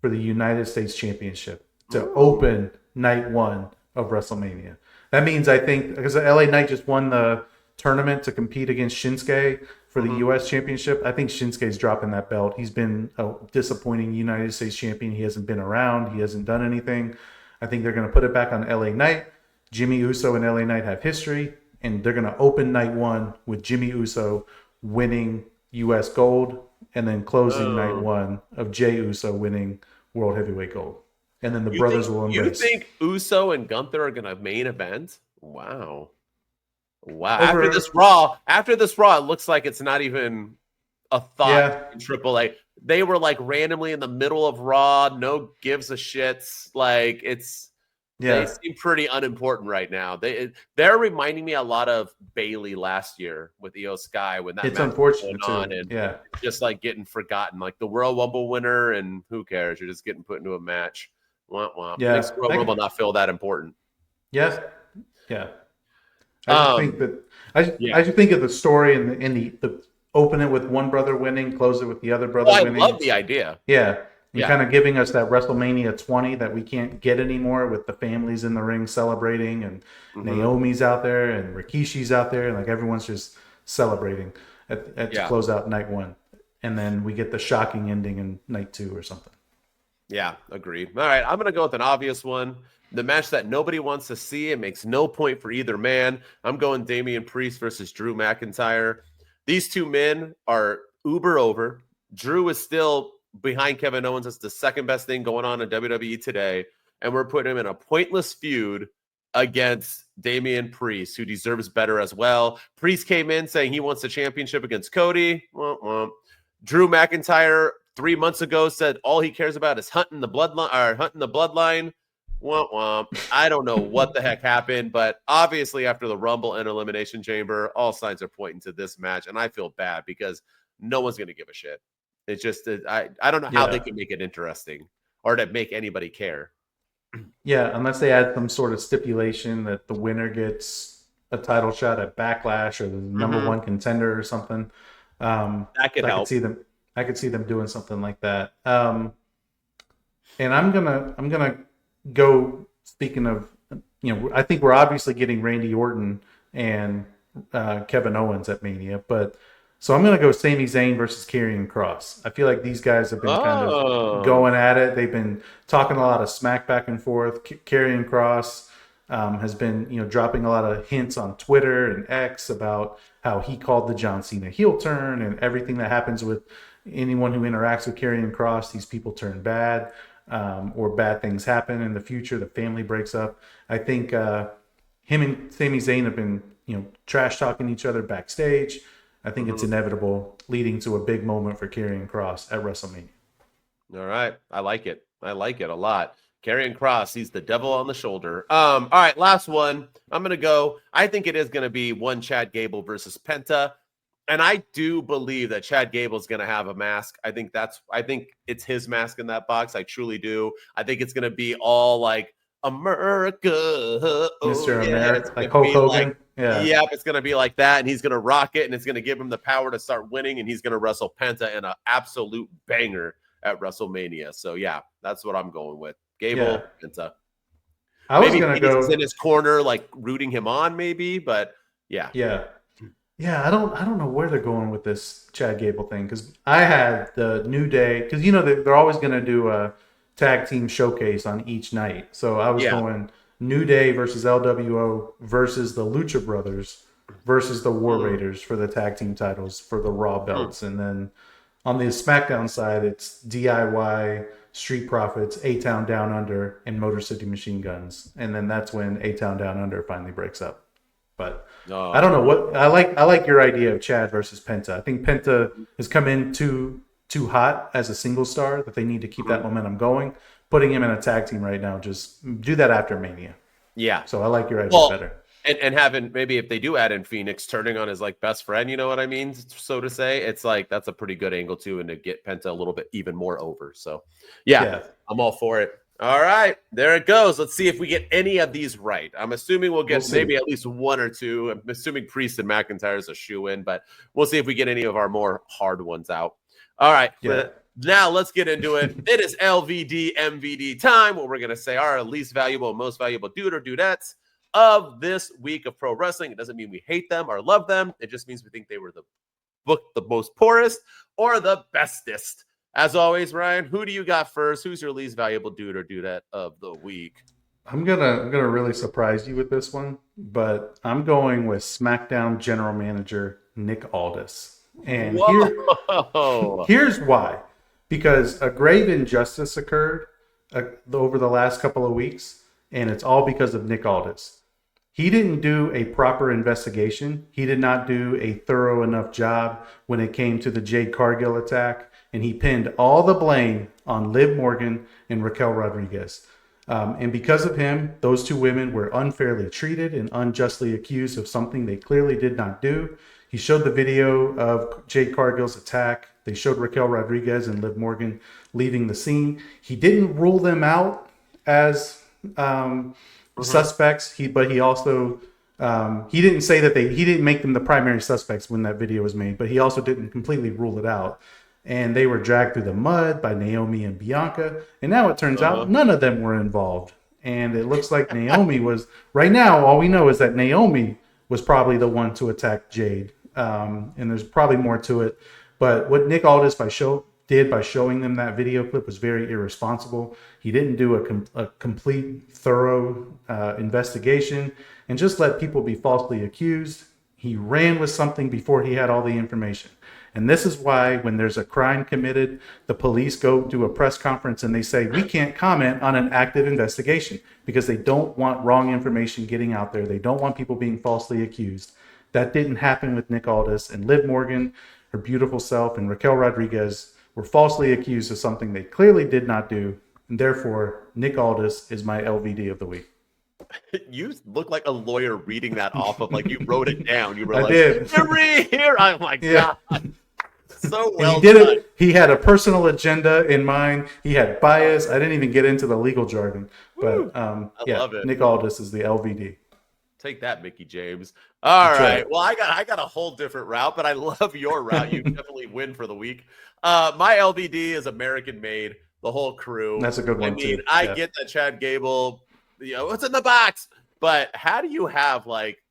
[SPEAKER 3] for the United States Championship to open night 1 of WrestleMania. That means I think because LA Knight just won the tournament to compete against Shinsuke for the U.S. Championship. I think Shinsuke's dropping that belt. He's been a disappointing United States champion. He hasn't been around. He hasn't done anything. I think they're going to put it back on LA Knight. Jimmy Uso and LA Knight have history, and they're going to open night 1 with Jimmy Uso winning U.S. gold, and then closing night 1 of Jey Uso winning World Heavyweight gold. And then the brothers will embrace.
[SPEAKER 1] You think Uso and Gunther are going to main event? Wow. After this Raw, it looks like it's not even a thought in AAA. They were like randomly in the middle of Raw, no gives a shits. Like they seem pretty unimportant right now. They're reminding me a lot of Bayley last year with Iyo Sky when that
[SPEAKER 3] it's unfortunate too.
[SPEAKER 1] And just like getting forgotten, like the Royal Rumble winner, and who cares? You're just getting put into a match. Womp womp.
[SPEAKER 3] Yeah,
[SPEAKER 1] makes Royal Rumble not feel that important.
[SPEAKER 3] Yes. Yeah. I just think of the story and the open it with one brother winning, close it with the other brother winning.
[SPEAKER 1] I love the idea.
[SPEAKER 3] Yeah. And kind of giving us that WrestleMania 20 that we can't get anymore, with the families in the ring celebrating, and Naomi's out there and Rikishi's out there, and like everyone's just celebrating to close out night 1. And then we get the shocking ending in night 2 or something.
[SPEAKER 1] Yeah, agreed. All right, I'm going to go with an obvious one. The match that nobody wants to see. It makes no point for either man. I'm going Damian Priest versus Drew McIntyre. These two men are uber over. Drew is still behind Kevin Owens as the second best thing going on in WWE today. And we're putting him in a pointless feud against Damian Priest, who deserves better as well. Priest came in saying he wants the championship against Cody. Drew McIntyre 3 months ago said all he cares about is hunting the bloodline. I don't know what the heck happened, but obviously after the Rumble and Elimination Chamber, all signs are pointing to this match, and I feel bad because no one's going to give a shit. It's just I don't know how they can make it interesting or to make anybody care.
[SPEAKER 3] Yeah, unless they add some sort of stipulation that the winner gets a title shot at Backlash or the number 1 contender or something.
[SPEAKER 1] That could help.
[SPEAKER 3] I could see them doing something like that. And I'm gonna go. Speaking of, I think we're obviously getting Randy Orton and Kevin Owens at Mania, but so I'm gonna go Sami Zayn versus Karrion Kross. I feel like these guys have been kind of going at it. They've been talking a lot of smack back and forth. Karrion Kross has been, dropping a lot of hints on Twitter and X about how he called the John Cena heel turn, and everything that happens with anyone who interacts with Karrion Kross, these people turn bad, or bad things happen in the future. The family breaks up. I think him and Sami Zayn have been, trash talking each other backstage. I think it's inevitable, leading to a big moment for Karrion Kross at WrestleMania.
[SPEAKER 1] All right. I like it. I like it a lot. Karrion Kross, he's the devil on the shoulder. All right, last one. I'm going to go. I think it is going to be one Chad Gable versus Penta. And I do believe that Chad Gable is going to have a mask. I think it's his mask in that box. I truly do. I think it's going to be all like America.
[SPEAKER 3] Mr. America, like Hulk Hogan.
[SPEAKER 1] Yeah, it's going to be like that, and he's going to rock it, and it's going to give him the power to start winning, and he's going to wrestle Penta in an absolute banger at WrestleMania. So, yeah, that's what I'm going with. Gable, Penta.
[SPEAKER 3] I was going to go
[SPEAKER 1] in his corner, like rooting him on, maybe, but yeah.
[SPEAKER 3] Yeah, I don't know where they're going with this Chad Gable thing, because I had the New Day, because they're always going to do a tag team showcase on each night. So I was going New Day versus LWO versus the Lucha Brothers versus the War Raiders for the tag team titles for the Raw belts. And then on the SmackDown side, it's DIY, Street Profits, A-Town Down Under, and Motor City Machine Guns. And then that's when A-Town Down Under finally breaks up. But I don't know what I like your idea of Chad versus Penta. I think Penta has come in too hot as a single star that they need to keep that momentum going. putting him in a tag team right now. Just do that after Mania.
[SPEAKER 1] Yeah.
[SPEAKER 3] So I like your idea better.
[SPEAKER 1] And having, maybe if they do add in Phoenix, turning on his like best friend, you know what I mean? So to say, it's like, that's a pretty good angle too. And to get Penta a little bit even more over. So yeah. I'm all for it. All right, there it goes. Let's see if we get any of these right. I'm assuming we'll get maybe at least one or two. I'm assuming Priest and McIntyre is a shoe-in, but we'll see if we get any of our more hard ones out. All right, now let's get into it. It is LVD MVD time, where we're going to say our least valuable, most valuable dude or dudettes of this week of pro wrestling. It doesn't mean we hate them or love them. It just means we think they were the most poorest or the bestest. As always, Ryan, who do you got first? Who's your least valuable dude or dudette of the week?
[SPEAKER 3] I'm gonna really surprise you with this one, but I'm going with SmackDown General Manager Nick Aldis. And here's why. Because a grave injustice occurred over the last couple of weeks, and it's all because of Nick Aldis. He didn't do a proper investigation. He did not do a thorough enough job when it came to the Jade Cargill attack. And he pinned all the blame on Liv Morgan and Raquel Rodriguez. And because of him, those two women were unfairly treated and unjustly accused of something they clearly did not do. He showed the video of Jade Cargill's attack. They showed Raquel Rodriguez and Liv Morgan leaving the scene. He didn't rule them out as suspects. But he also he didn't say that he didn't make them the primary suspects when that video was made. But he also didn't completely rule it out. And they were dragged through the mud by Naomi and Bianca. And now it turns out none of them were involved. And it looks like Naomi was, right now, all we know is that Naomi was probably the one to attack Jade. And there's probably more to it. But what Nick Aldis did by showing them that video clip was very irresponsible. He didn't do a complete, thorough investigation and just let people be falsely accused. He ran with something before he had all the information. And this is why when there's a crime committed, the police go do a press conference and they say, we can't comment on an active investigation because they don't want wrong information getting out there. They don't want people being falsely accused. That didn't happen with Nick Aldis, and Liv Morgan, her beautiful self, and Raquel Rodriguez were falsely accused of something they clearly did not do. And therefore, Nick Aldis is my LVD of the week.
[SPEAKER 1] You look like a lawyer reading that off of, like, you wrote it down. You were
[SPEAKER 3] I
[SPEAKER 1] like,
[SPEAKER 3] did.
[SPEAKER 1] Here. Oh my God. So well
[SPEAKER 3] he did done. It. He had a personal agenda in mind. He had bias. I didn't even get into the legal jargon. But I love it. Nick Aldis is the LVD.
[SPEAKER 1] Take that, Mickey James. All right. Well, I got a whole different route, but I love your route. You definitely win for the week. My LVD is American Made, the whole crew.
[SPEAKER 3] That's a good one, too.
[SPEAKER 1] I get that Chad Gable, what's in the box? But how do you have, like,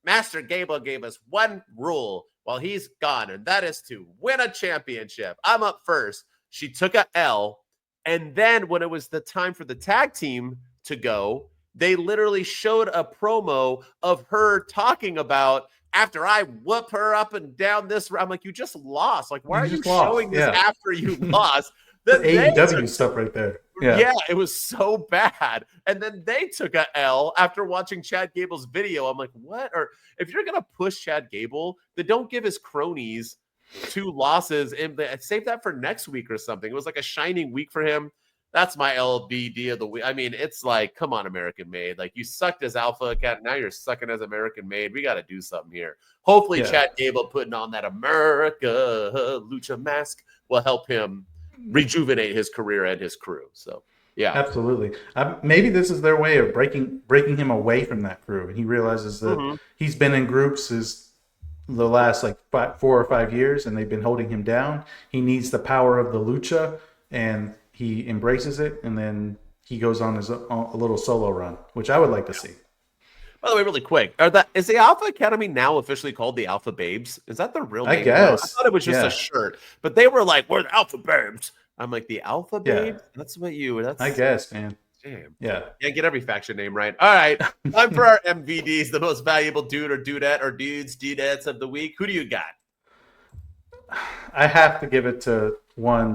[SPEAKER 1] Master Gable gave us one rule while he's gone, and that is to win a championship. I'm up first. She took a L, and then when it was the time for the tag team to go, they literally showed a promo of her talking about, after I whoop her up and down this, I'm like, you just lost. Like, why are you showing this after you lost?
[SPEAKER 3] The AEW stuff right there.
[SPEAKER 1] Yeah, it was so bad. And then they took a L after watching Chad Gable's video. I'm like, what? Or if you're going to push Chad Gable, then don't give his cronies 2 losses and save that for next week or something. It was like a shining week for him. That's my LBD of the week. I mean, it's like, come on, American Made. Like, you sucked as Alpha Cat. Now you're sucking as American Made. We got to do something here. Hopefully, Chad Gable putting on that America Lucha mask will help him rejuvenate his career and his crew. So, yeah.
[SPEAKER 3] Absolutely. Maybe this is their way of breaking him away from that crew. And he realizes that he's been in groups the last, like, 4 or 5 years, and they've been holding him down. He needs the power of the Lucha, and he embraces it, and then he goes on a little solo run, which I would like to see.
[SPEAKER 1] By the way, really quick, is the Alpha Academy now officially called the Alpha Babes? Is that the real name?
[SPEAKER 3] I guess.
[SPEAKER 1] I thought it was just a shirt, but they were like, we're the Alpha Babes. I'm like, the Alpha Babes? That's what I
[SPEAKER 3] guess, man.
[SPEAKER 1] Damn.
[SPEAKER 3] Yeah.
[SPEAKER 1] Can't get every faction name right. All right. Time for our MVDs, the most valuable dude or dudette or dudettes of the week. Who do you got?
[SPEAKER 3] I have to give it to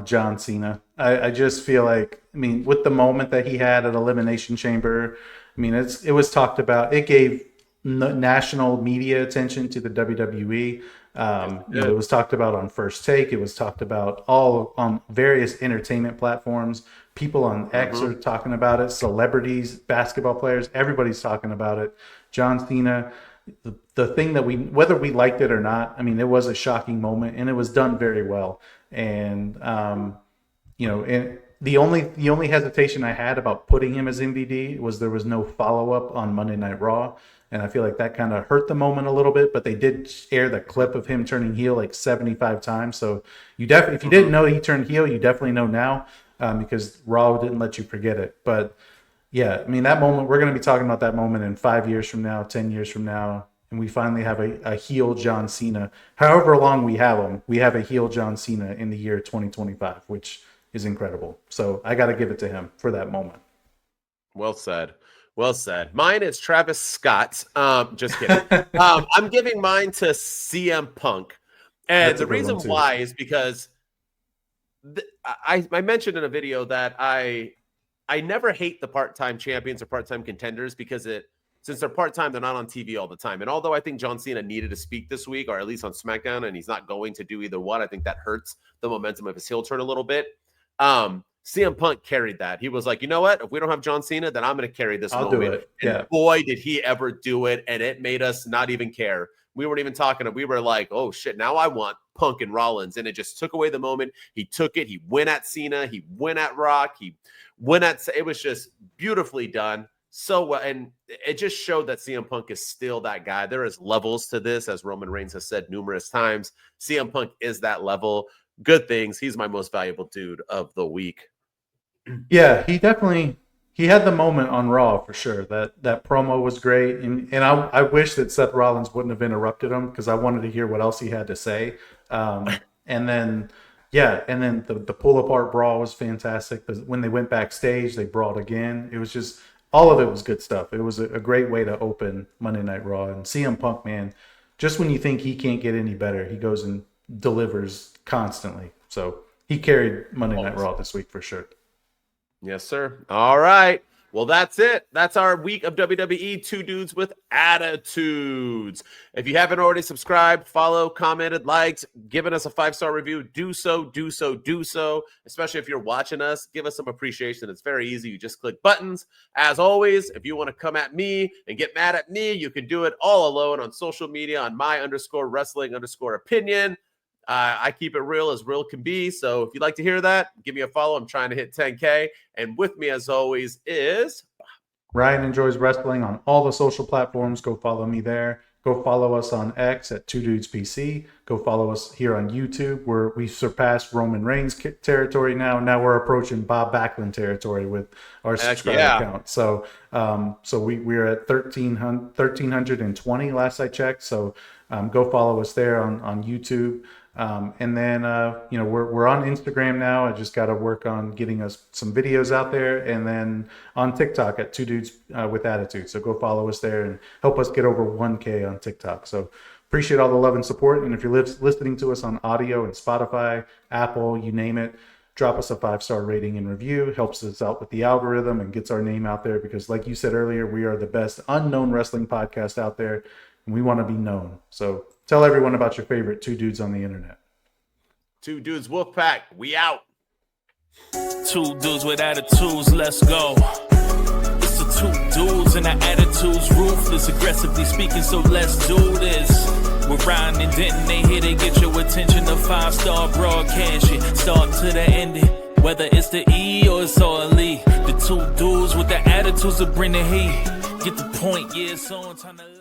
[SPEAKER 3] John Cena. I just feel like, I mean, with the moment that he had at Elimination Chamber, I mean, it was talked about. It gave national media attention to the WWE. It was talked about on First Take. It was talked about all on various entertainment platforms. People on X are talking about it. Celebrities, basketball players, everybody's talking about it. John Cena, the thing that whether we liked it or not, I mean, it was a shocking moment, and it was done very well. And and the only hesitation I had about putting him as MVP was there was no follow-up on Monday Night Raw. And I feel like that kind of hurt the moment a little bit, but they did air the clip of him turning heel like 75 times. So if you didn't know he turned heel, you definitely know now, because Raw didn't let you forget it. But yeah, I mean, that moment, we're going to be talking about that moment in 5 years from now, 10 years from now. And we finally have a heel John Cena. However long we have him, we have a heel John Cena in the year 2025, which is incredible. So I got to give it to him for that moment.
[SPEAKER 1] Well said. Well said. Mine is Travis Scott. Just kidding. I'm giving mine to CM Punk. And the reason why is because I mentioned in a video that I never hate the part-time champions or part-time contenders because since they're part-time, they're not on TV all the time. And although I think John Cena needed to speak this week, or at least on SmackDown, and he's not going to do either one, I think that hurts the momentum of his heel turn a little bit. CM Punk carried that. He was like, you know what? If we don't have John Cena, then I'm going to carry this moment.
[SPEAKER 3] Do it. Yeah.
[SPEAKER 1] And boy, did he ever do it. And it made us not even care. We weren't even talking. We were like, oh, shit, now I want Punk and Rollins. And it just took away the moment. He took it. He went at Cena. He went at Rock. He went at – it was just beautifully done. So well. And it just showed that CM Punk is still that guy. There is levels to this, as Roman Reigns has said numerous times. CM Punk is that level. Good things. He's my most valuable dude of the week.
[SPEAKER 3] Yeah, he had the moment on Raw for sure. That promo was great, and I wish that Seth Rollins wouldn't have interrupted him because I wanted to hear what else he had to say. And then the pull apart brawl was fantastic. When they went backstage, they brawled again. It was just all of it was good stuff. It was a great way to open Monday Night Raw. And CM Punk, man, just when you think he can't get any better, he goes and delivers constantly. So he carried Monday Night Raw this week for sure.
[SPEAKER 1] Yes, sir. All right. Well, that's it. That's our week of WWE Two Dudes with Attitudes. If you haven't already subscribed, followed, commented, liked, given us a 5-star review, do so. Especially if you're watching us, give us some appreciation. It's very easy. You just click buttons. As always, if you want to come at me and get mad at me, you can do it all alone on social media on my_wrestling_opinion. I keep it real as real can be. So if you'd like to hear that, give me a follow. I'm trying to hit 10K. And with me, as always, is
[SPEAKER 3] Ryan Enjoys Wrestling on all the social platforms. Go follow me there. Go follow us on X at 2DudesPC. Go follow us here on YouTube, where we surpassed Roman Reigns territory now. Now we're approaching Bob Backlund territory with our subscriber count. So we're at 1,320 last I checked. So go follow us there on YouTube. And then, we're on Instagram now. I just got to work on getting us some videos out there, and then on TikTok at 2 Dudes with Attitude. So go follow us there and help us get over 1K on TikTok. So appreciate all the love and support. And if you're listening to us on audio and Spotify, Apple, you name it, drop us a 5-star rating and review. Helps us out with the algorithm and gets our name out there, because like you said earlier, we are the best unknown wrestling podcast out there, and we want to be known. So tell everyone about your favorite 2 dudes on the internet.
[SPEAKER 1] 2 Dudes Wolfpack. We out.
[SPEAKER 2] 2 dudes with attitudes. Let's go. It's the 2 dudes and our attitudes ruthless, aggressively speaking. So let's do this. We're Ryan and Denton. They here to get your attention. A 5-star broadcast. Start to the ending. Whether it's the E or it's all E. The 2 dudes with the attitudes that bring the heat. Get the point. Yeah, it's on time to